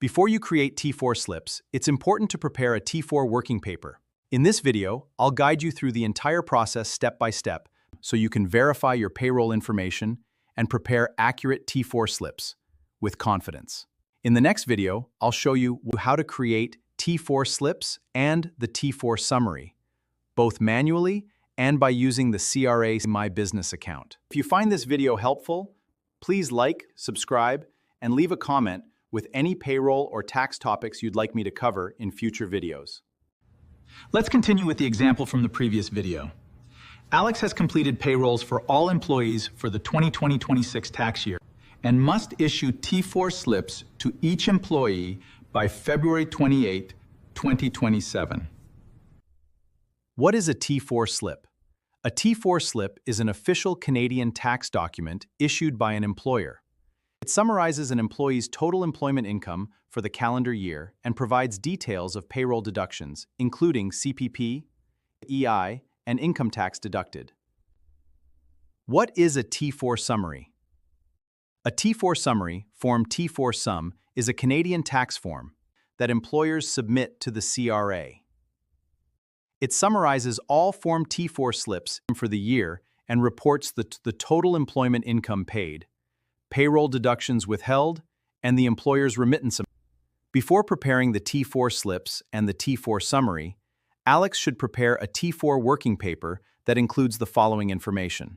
Before you create T4 slips, it's important to prepare a T4 working paper. In this video, I'll guide you through the entire process step by step so you can verify your payroll information and prepare accurate T4 slips with confidence. In the next video, I'll show you how to create T4 slips and the T4 summary, both manually and by using the CRA My Business account. If you find this video helpful, please like, subscribe, and leave a comment with any payroll or tax topics you'd like me to cover in future videos. Let's continue with the example from the previous video. Alex has completed payrolls for all employees for the 2020-26 tax year and must issue T4 slips to each employee by February 28, 2027. What is a T4 slip? A T4 slip is an official Canadian tax document issued by an employer. It summarizes an employee's total employment income for the calendar year and provides details of payroll deductions, including CPP, EI, and income tax deducted. What is a T4 summary? A T4 summary, Form T4 Sum, is a Canadian tax form that employers submit to the CRA. It summarizes all Form T4 slips for the year and reports the total employment income paid, payroll deductions withheld, and the employer's remittance amount. Before preparing the T4 slips and the T4 summary, Alex should prepare a T4 working paper that includes the following information.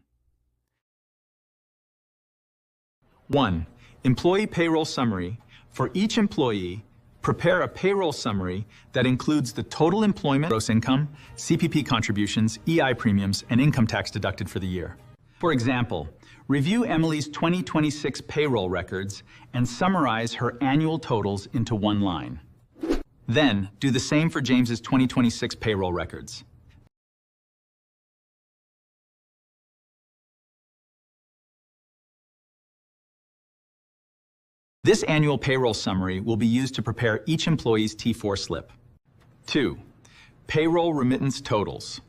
1. Employee payroll summary. For each employee, prepare a payroll summary that includes the total employment, gross income, CPP contributions, EI premiums, and income tax deducted for the year. For example, review Emily's 2026 payroll records and summarize her annual totals into one line. Then, do the same for James's 2026 payroll records. This annual payroll summary will be used to prepare each employee's T4 slip. 2. Payroll remittance totals.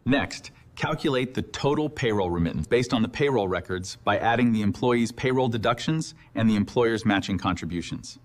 Next, calculate the total payroll remittance based on the payroll records by adding the employee's payroll deductions and the employer's matching contributions.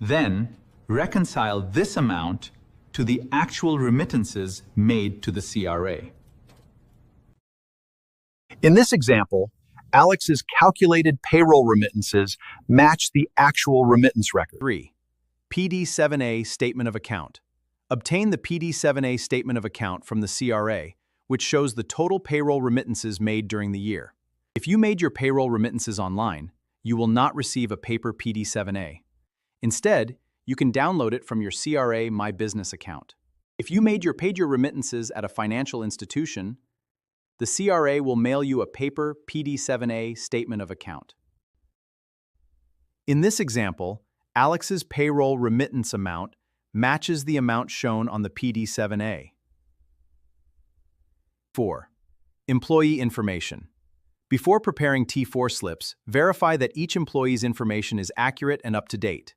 Then, reconcile this amount to the actual remittances made to the CRA. In this example, Alex's calculated payroll remittances match the actual remittance record. 3. PD7A Statement of Account. Obtain the PD7A Statement of Account from the CRA, which shows the total payroll remittances made during the year. If you made your payroll remittances online, you will not receive a paper PD7A. Instead, you can download it from your CRA My Business account. If you paid your remittances at a financial institution, the CRA will mail you a paper PD7A Statement of Account. In this example, Alex's payroll remittance amount matches the amount shown on the PD7A. 4. Employee information. Before preparing T4 slips, verify that each employee's information is accurate and up to date.